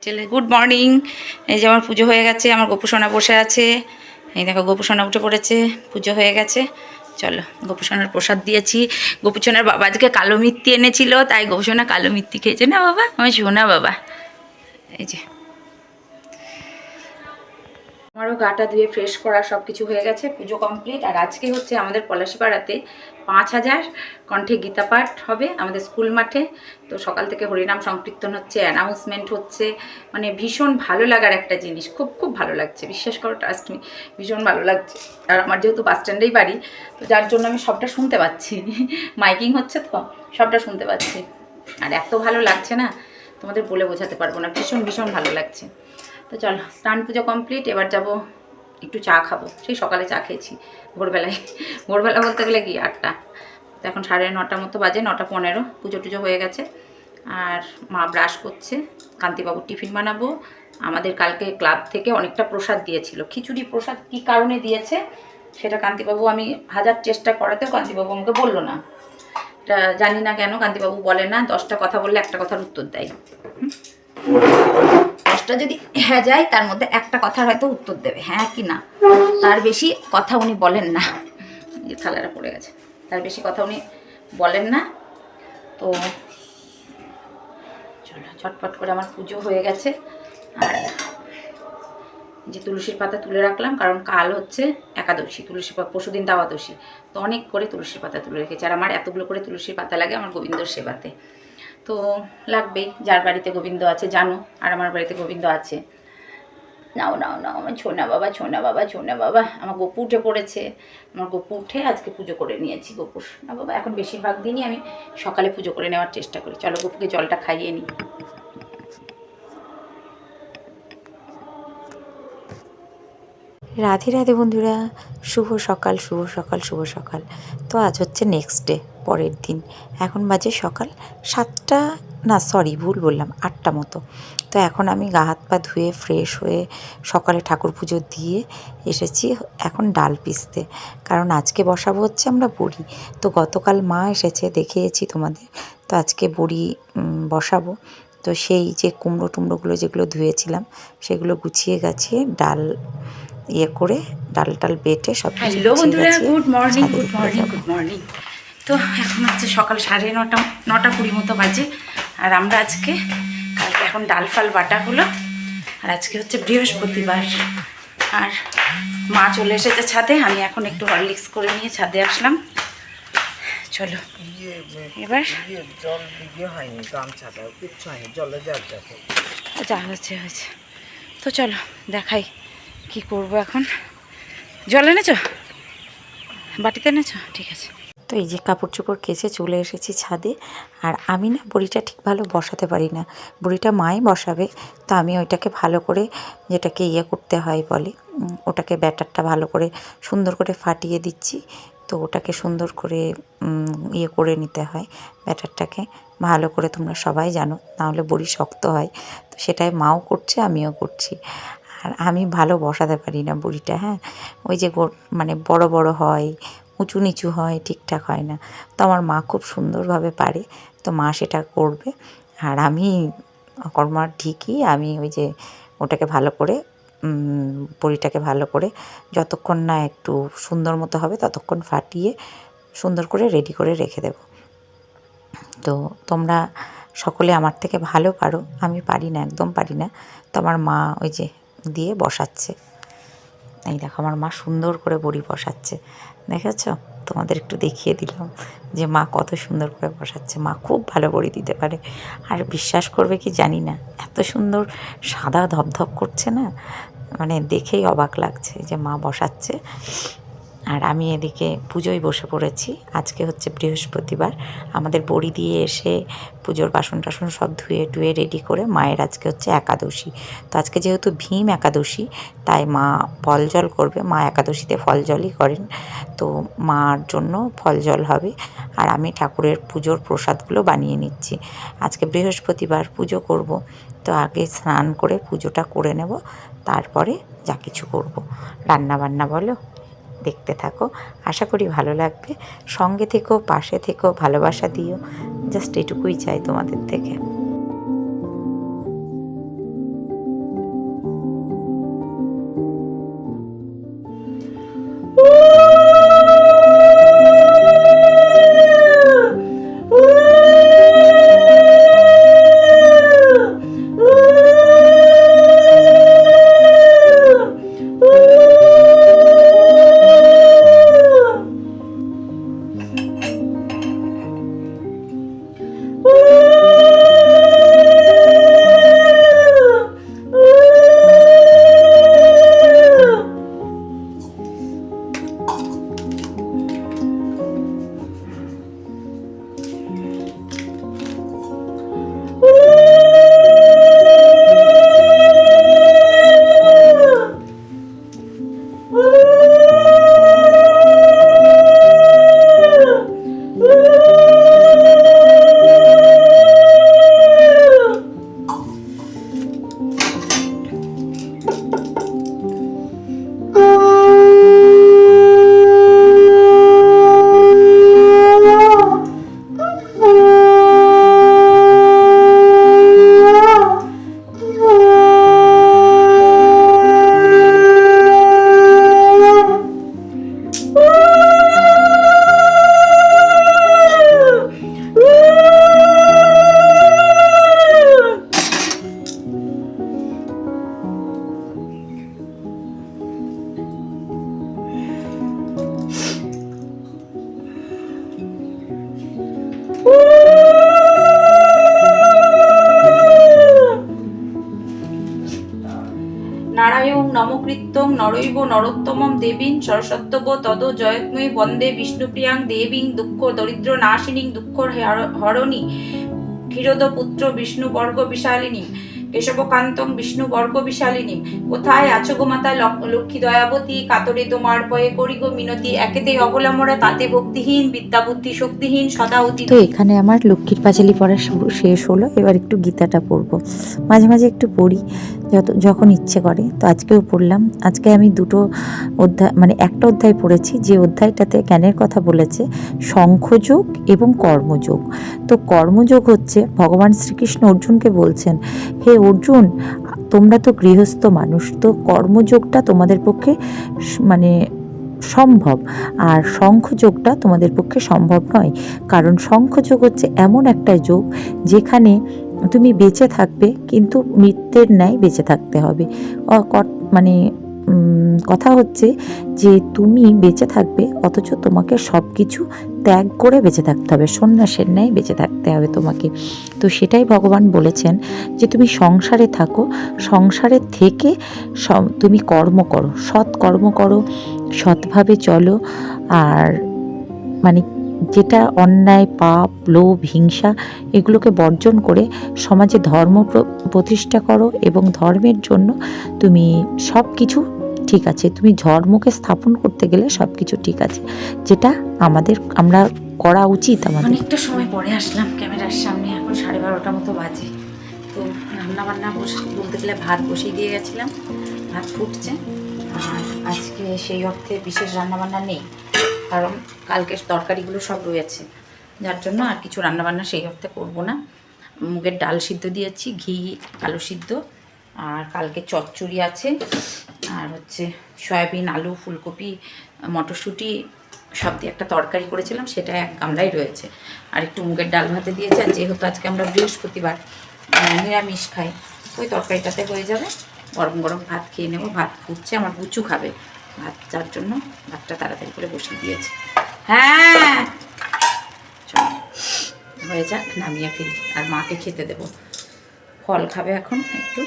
চলে good morning. এই যে আমার পুজো হয়ে গেছে, আমার গোপুসোনা বসে আছে। এই দেখো গোপুসোনা উঠে পড়েছে, পুজো হয়ে গেছে। চলো গোপুসোনার প্রসাদ দিয়েছি। গোপুসোনার বাবা আজকে কালো মিত্তি এনেছিল, তাই গোপুসোনা কালো মিত্তি খেয়েছে না বাবা, আমার সোনা বাবা। এই যে আমারও গাটা ধুয়ে ফ্রেশ করা সব কিছু হয়ে গেছে, পুজো কমপ্লিট। আর আজকে হচ্ছে আমাদের পলাশিপাড়াতে 5000 কণ্ঠে গীতা পাঠ হবে আমাদের স্কুল মাঠে। তো সকাল থেকে হরিনাম সংকীর্তন হচ্ছে, অ্যানাউন্সমেন্ট হচ্ছে, মানে ভীষণ ভালো লাগার একটা জিনিস। খুব খুব ভালো লাগছে, বিশ্বাস করো, ট্রাস্ট মি, ভীষণ ভালো লাগছে। আর আমার যেহেতু বাস স্ট্যান্ডেই বাড়ি, তো যার জন্য আমি সবটা শুনতে পাচ্ছি। মাইকিং হচ্ছে তো, সবটা শুনতে পাচ্ছি। আর এত ভালো লাগছে না, তোমাদের বলে বোঝাতে পারবো না, ভীষণ ভীষণ ভালো লাগছে। তো চলো, স্নান পুজো কমপ্লিট, এবার যাব একটু চা খাবো। সেই সকালে চা খেয়েছি ভোরবেলায়, ভোরবেলা বলতে গেলে কি 8টা, তো এখন 9:30 মতো বাজে, 9:15। পুজো টুজো হয়ে গেছে। আর মা ব্রাশ করছে, কান্তিবাবুর টিফিন বানাবো। আমাদের কালকে ক্লাব থেকে অনেকটা প্রসাদ দিয়েছিল, খিচুড়ি প্রসাদ। কী কারণে দিয়েছে সেটা কান্তিবাবু, আমি হাজার চেষ্টা করাতেও কান্তিবাবু আমাকে বললো না। এটা জানি না কেন কান্তিবাবু বলে না, 10টা কথা বললে একটা কথার উত্তর দেয়। 10টা যদি হ্যাঁ যায়, তার মধ্যে একটা কথার হয়তো উত্তর দেবে, হ্যাঁ কি না, তার বেশি কথা উনি বলেন না। যে থালাটা পড়ে গেছে, তার বেশি কথা উনি বলেন না। তো চলো, ঝটপট করে আমার পুজো হয়ে গেছে। আর যে তুলসীর পাতা তুলে রাখলাম, কারণ কাল হচ্ছে একাদশী, তুলসী পরশুদিন দ্বাদশী। তো অনেক করে তুলসীর পাতা তুলে রেখেছি। আর আমার এতগুলো করে তুলসীর পাতা লাগে আমার গোবিন্দর সেবাতে, তো লাগবেই। যার বাড়িতে গোবিন্দ আছে জানো, আর আমার বাড়িতে গোবিন্দ আছে। নাও নাও নাও, আমার ছোনা বাবা, ছোনা বাবা, ছোনা বাবা। আমার গপু উঠে পড়েছে, আমার গপু উঠে আজকে পুজো করে নিয়েছি। গপুর না বাবা, এখন বেশিরভাগ দিনই আমি সকালে পুজো করে নেওয়ার চেষ্টা করি। চলো গপুকে জলটা খাইয়ে নিই। রাধে রাধে বন্ধুরা, শুভ সকাল, শুভ সকাল, শুভ সকাল। তো আজ হচ্ছে নেক্সট ডে, পরের দিন। এখন বাজে সকাল 7টা, না সরি ভুল বললাম, 8টা মতো। তো এখন আমি গা হাত পা ধুয়ে ফ্রেশ হয়ে সকালে ঠাকুর পুজো দিয়ে এসেছি এখন ডাল পিসতে। কারণ আজকে বসাবো হচ্ছে আমরা বড়ি। তো গতকাল মা এসেছে, দেখিয়েছি তোমাদের। তো আজকে বড়ি বসাবো। তো সেই যে কুমড়ো টুমড়োগুলো যেগুলো ধুয়েছিলাম, সেগুলো গুছিয়ে গাছিয়ে ডাল করে ডাল টাল বেটে সব কিছু হ্যালো গুছিয়ে বন্ধুরা, গাছিয়ে গুড মর্নিং, ছাদের গুড উপরে মর্নিং, যাব। Good morning. তো এখন হচ্ছে সকাল 9:30, 9:20 মতো বাজে। আর আমরা আজকে, কালকে এখন ডাল ফাল বাটা হলো। আর আজকে হচ্ছে বৃহস্পতিবার। আর মা চলে এসেছে ছাদে, আমি এখন একটু হরলিক্স করে নিয়ে ছাদে আসলাম। চলো এবার জল দিয়ে হয়নি, গামছাটা কিচ্ছু হয়নি, জলে যা যাবে। যা হচ্ছে হয়েছে। তো চলো দেখাই কি করব এখন। জল এনেছো, বাটিতে এনেছো, ঠিক আছে। তো এই যে কাপড় চোপড় কেচে চলে এসেছি ছাদে। আর আমি না বড়িটা ঠিক ভালো বসাতে পারি না, বড়িটা মাই বসাবে। তো আমি ওইটাকে ভালো করে, যেটাকে করতে হয় বলে, ওটাকে ব্যাটারটা ভালো করে সুন্দর করে ফাটিয়ে দিচ্ছি। তো ওটাকে সুন্দর করে করে নিতে হয় ব্যাটারটাকে ভালো করে, তোমরা সবাই জানো, নাহলে বড়ি শক্ত হয়। তো সেটাই মাও করছে, আমিও করছি। আর আমি ভালো বসাতে পারি না বড়িটা, হ্যাঁ। ওই যে মানে বড় বড় হয়, উঁচু নিচু হয়, ঠিকঠাক হয় না। তো আমার মা খুব সুন্দরভাবে পারে, তো মা সেটা করবে। আর আমি কর্মার ঠিকই, আমি ওই যে ওটাকে ভালো করে বড়িটাকে ভালো করে যতক্ষণ না একটু সুন্দর মতো হবে ততক্ষণ ফাটিয়ে সুন্দর করে রেডি করে রেখে দেব। তো তোমরা সকলে আমার থেকে ভালো পারো, আমি পারি না, একদম পারি না। তো আমার মা ওই যে দিয়ে বসাচ্ছে। এই দেখো আমার মা সুন্দর করে বড়ি বসাচ্ছে, দেখেছো? তোমাদের একটু দেখিয়ে দিলাম যে মা কত সুন্দর করে বসাচ্ছে। মা খুব ভালো বড়ি দিতে পারে। আর বিশ্বাস করবে কি জানি না, এত সুন্দর সাদা ধপধপ করছে না, মানে দেখেই অবাক লাগছে যে মা বসাচ্ছে। আর আমি এদিকে পুজোয় বসে পড়েছি। আজকে হচ্ছে বৃহস্পতিবার। আমাদের বড়ি দিয়ে এসে পুজোর বাসন টাসন সব ধুয়ে টুয়ে রেডি করে, মায়ের আজকে হচ্ছে একাদশী। তো আজকে যেহেতু ভীম একাদশী, তাই মা ফল জল করবে। মা একাদশীতে ফল জলই করেন, তো মার জন্য ফল জল হবে। আর আমি ঠাকুরের পুজোর প্রসাদগুলো বানিয়ে নিচ্ছি। আজকে বৃহস্পতিবার পুজো করব, তো আগে স্নান করে পুজোটা করে নেব, তারপরে যা কিছু করব, রান্না বান্না বলো। দেখতে থাকো, আশা করি ভালো লাগবে। সঙ্গে থেকো, পাশে থেকো, ভালোবাসা দিও, জাস্ট এটুকুই চাই তোমাদের থেকে। নারায়ণ নমকৃত্যং নরৈব নরোত্তমম দেবীং সরস্বত্যব তদ জয়ত্ময়ী বন্দে বিষ্ণুপ্রিয়াং দেবীং দুঃখ দরিদ্র নাশিনীং দুঃখ হরণী ক্ষীরোদপুত্র বিষ্ণুবর্গ বিশালিনী কেশবকান্তং বিষ্ণুবর্গ বিশালিনী। কোথায় আছো গো মাতা লক্ষ্মী দয়াবতী, কাতরে তোমার পয়ে করি গো মিনতি, একেতেই অবলম্বরা তাতে ভক্তিহীন, বিদ্যা বুদ্ধি শক্তিহীন সদা অতি। তো এখানে আমার লক্ষ্মীর পাঁচালী পড়া শেষ হলো। এবার একটু গীতাটা পড়বো, মাঝে মাঝে একটু পড়ি যখন ইচ্ছে করে। তো আজকেও পড়লাম। আজকে আমি দুটো অধ্যায়, মানে একটা অধ্যায় পড়েছি, যে অধ্যায়টাতে জ্ঞানের কথা বলেছে শঙ্খযোগ এবং কর্মযোগ। তো কর্মযোগ হচ্ছে ভগবান শ্রীকৃষ্ণ অর্জুনকে বলছেন, হে অর্জুন, তোমরা তো গৃহস্থ মানুষ, তো কর্মযোগটা তোমাদের পক্ষে মানে সম্ভব, আর শঙ্খযোগটা তোমাদের পক্ষে সম্ভব নয়। কারণ শঙ্খযোগ হচ্ছে এমন একটা যোগ যেখানে তুমি বেঁচে থাকবে, কিন্তু মৃত্যুর ন্যায় বেঁচে থাকতে হবে। মানে কথা হচ্ছে যে তুমি বেঁচে থাকবে, অথচ তোমাকে সব কিছু ত্যাগ করে বেঁচে থাকতে হবে, সন্ন্যাসের ন্যায় বেঁচে থাকতে হবে তোমাকে। তো সেটাই ভগবান বলেছেন যে তুমি সংসারে থাকো, সংসারে থেকে তুমি কর্ম করো, সৎ কর্ম করো, সৎভাবে চলো, আর মানে যেটা অন্যায়, পাপ, লোভ, হিংসা এগুলোকে বর্জন করে সমাজে ধর্ম প্রতিষ্ঠা করো, এবং ধর্মের জন্য তুমি সব কিছু ঠিক আছে, তুমি ধর্মকে স্থাপন করতে গেলে সব কিছু ঠিক আছে, যেটা আমরা করা উচিত। আমাদের অনেকটা সময় পরে আসলাম ক্যামেরার সামনে, এখন 12:30 মতো বাজে। তো রান্নাবান্না বলতে গেলে ভাত বসিয়ে দিয়ে গেছিলাম, ভাত ফুটছে। আর আজকে সেই অর্থে বিশেষ রান্নাবান্না নেই, কারণ কালকের তরকারিগুলো সব রয়েছে, যার জন্য আর কিছু রান্নাবান্না সেই অর্থে করবো না। মুগের ডাল সিদ্ধ দিয়েছি, ঘি আলু সিদ্ধ, আর কালকে চচ্চড়ি আছে, আর হচ্ছে সয়াবিন, আলু, ফুলকপি, মটরশুঁটি সব দিয়ে একটা তরকারি করেছিলাম, সেটা এক গামলাই রয়েছে। আর একটু মুগের ডাল ভাতে দিয়েছে, আর যেহেতু আজকে আমরা বৃহস্পতিবার নিরামিষ খাই, ওই তরকারিটাতে হয়ে যাবে। গরম গরম ভাত খেয়ে নেবো। ভাত ফুটছে, আমার বুচু খাবে ভাত, যার জন্য ভাতটা তাড়াতাড়ি করে বসিয়ে দিয়েছে। হ্যাঁ চল হয়ে যাক, নামিয়ে ফেলি, আর মাকে খেতে দেবো। ফল খাবে এখন একটু।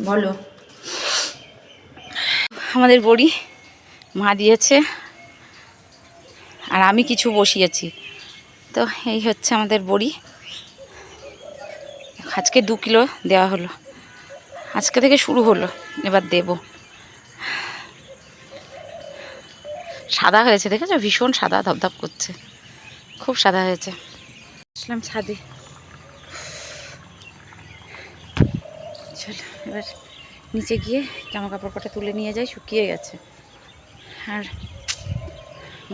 বলো। আমাদের বড়ি মা দিয়েছে, আর আমি কিছু বসিয়েছি। তো এই হচ্ছে আমাদের বড়ি। আজকে 2 কিলো দেওয়া হলো, আজকে থেকে শুরু হলো, এবার দেব। সাদা হয়েছে, দেখেছো? ভীষণ সাদা, ধপধপ করছে, খুব সাদা হয়েছে। আসলাম ছাদে। চলো এবার নিচে গিয়ে জামা কাপড় কটা তুলে নিয়ে যাই, শুকিয়ে গেছে। আর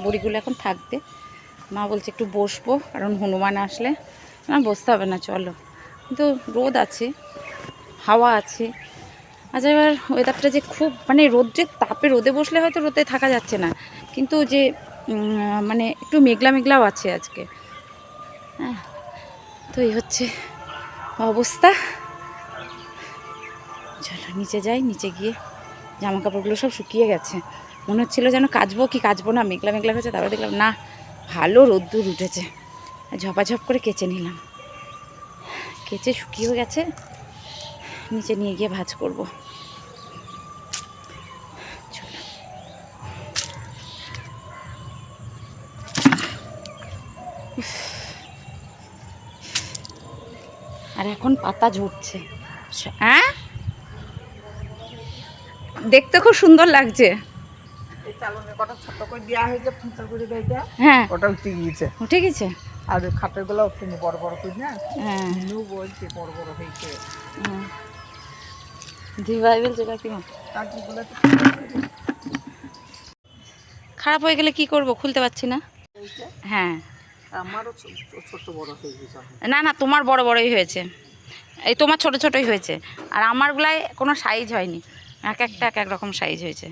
বড়িগুলো এখন থাকবে। মা বলছে একটু বসবো, কারণ হনুমান আসলে। না, বসতে হবে না, চলো। কিন্তু রোদ আছে, হাওয়া আছে। আচ্ছা, এবার ওয়েদারটা যে খুব মানে রোদ্রের তাপে রোদে বসলে হয়তো রোদে থাকা যাচ্ছে না, কিন্তু যে মানে একটু মেঘলা মেঘলাও আছে আজকে। হ্যাঁ, তো এই হচ্ছে অবস্থা। চলো নিচে যাই, নিচে গিয়ে জামা কাপড়গুলো সব শুকিয়ে গেছে। মনে হচ্ছিলো যেন কাচবো কি কাচবো না, মেঘলা মেঘলা হয়েছে। তারপর দেখলাম না, ভালো রোদ্দুর উঠেছে, ঝপাঝপ করে কেচে নিলাম। কেচে শুকিয়েও গেছে, নিচে নিয়ে গিয়ে ভাঁজ করব। চলো। আর এখন পাতা ঝরছে। হ্যাঁ, দেখতে খুব সুন্দর লাগছে। হ্যাঁ, ওটা উঠে গিয়েছে, উঠে গেছে। আর খাটের গুলো উঠেনি, বড় বড় করি না। হ্যাঁ, বলছে বড় বড় হয়েছে। দিভাই বলছে কাকিমা খারাপ হয়ে গেলে কি করব, খুলতে পারছি না। হ্যাঁ, আমারও ছোট বড় হয়ে গেছে। না না, তোমার বড় বড়ই হয়েছে, এই তোমার ছোট ছোটই হয়েছে, আর আমারগুলাই কোনো সাইজ হয়নি, এক একটা এক এক রকম সাইজ হয়েছে।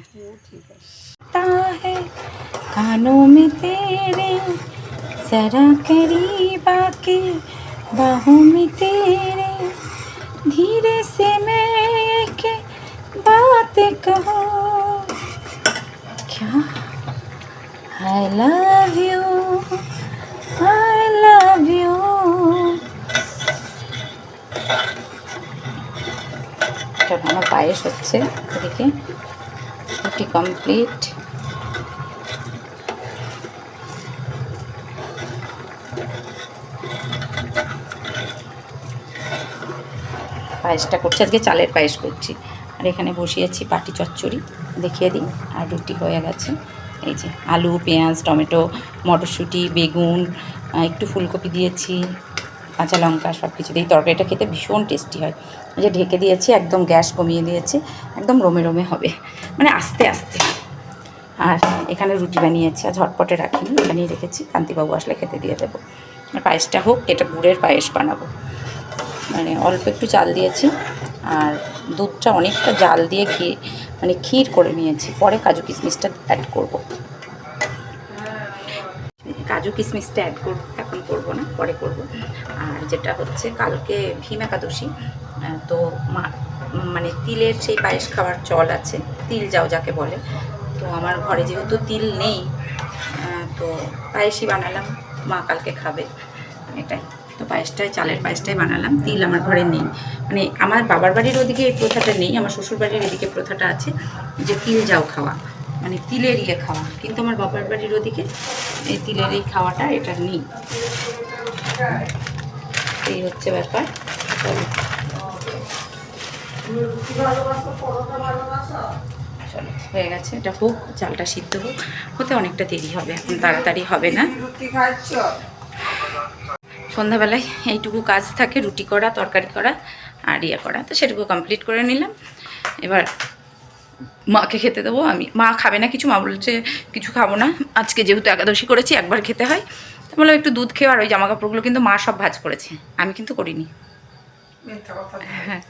কানো মে তেরে জরা করিব আকে বাহু মে তেরে ধীরে সে মে কে বাত কহো क्या I love you, I love you। চলো আমার পায়েস হচ্ছে এদিকে, রুটি কমপ্লিট। পায়েসটা করছি, আজকে চালের পায়েস করছি। আর এখানে বসিয়েছি পাটি চচ্চড়ি, দেখিয়ে দিই। আর রুটি হয়ে গেছে, এই যে আলু, পেঁয়াজ, টমেটো, মটরশুঁটি, বেগুন, একটু ফুলকপি দিয়েছি, কাঁচা লঙ্কা, সব কিছু দিয়ে তরকারিটা খেতে ভীষণ টেস্টি হয়। এই যে ঢেকে দিয়েছি, একদম গ্যাস কমিয়ে দিয়েছি, একদম রোমে রোমে হবে, মানে আস্তে আস্তে। আর এখানে রুটি বানিয়েছি, আর ঝটপটে রাখিনি, এখানেই রেখেছি, কান্তিবাবু আসলে খেতে দিয়ে দেবো। আর পায়েসটা হোক, এটা গুড়ের পায়েস বানাবো, মানে অল্প একটু চাল দিয়েছি আর দুধটা অনেকটা জাল দিয়ে মানে ক্ষীর করে নিয়েছি। পরে কাজু কিশমিশটা অ্যাড করব, কাজু কিশমিশটা অ্যাড করব, এখন করব না, পরে করব। আর যেটা হচ্ছে কালকে ভীম একাদশী, তো মানে তিলের সেই পায়েস খাওয়ার চল আছে, তিল যাও যাকে বলে। তো আমার ঘরে যেহেতু তিল নেই, তো পায়েসই বানালাম, মা কালকে খাবে, এটাই। তো পায়েসটাই, চালের পায়েসটাই বানালাম, তিল আমার ঘরে নেই। মানে আমার বাবার বাড়ির ওদিকে এই প্রথাটা নেই, আমার শ্বশুর বাড়ির এদিকে প্রথাটা আছে যে তিল যাও খাওয়া, মানে তিলের ইয়ে খাওয়া, কিন্তু আমার বাবার বাড়ির ওদিকে এই তিলের এই খাওয়াটা এটা নেই। এই হচ্ছে ব্যাপার। চলো চলো, হয়ে গেছে, এটা হোক, চালটা সিদ্ধ হোক, হতে অনেকটা দেরি হবে, এখন তাড়াতাড়ি হবে না। সন্ধ্যাবেলায় এইটুকু কাজ থাকে, রুটি করা, তরকারি করা আর ইয়ে করা, তো সেটুকু কমপ্লিট করে নিলাম। এবার মাকে খেতে দেবো। মা খাবে না কিছু, মা বলছে কিছু খাবো না, আজকে যেহেতু একাদশী করেছি একবার খেতে হয়, তো বললাম একটু দুধ খেয়ে। আর ওই জামাকাপড়গুলো কিন্তু মা সব ভাঁজ করেছে, আমি কিন্তু করিনি। হ্যাঁ।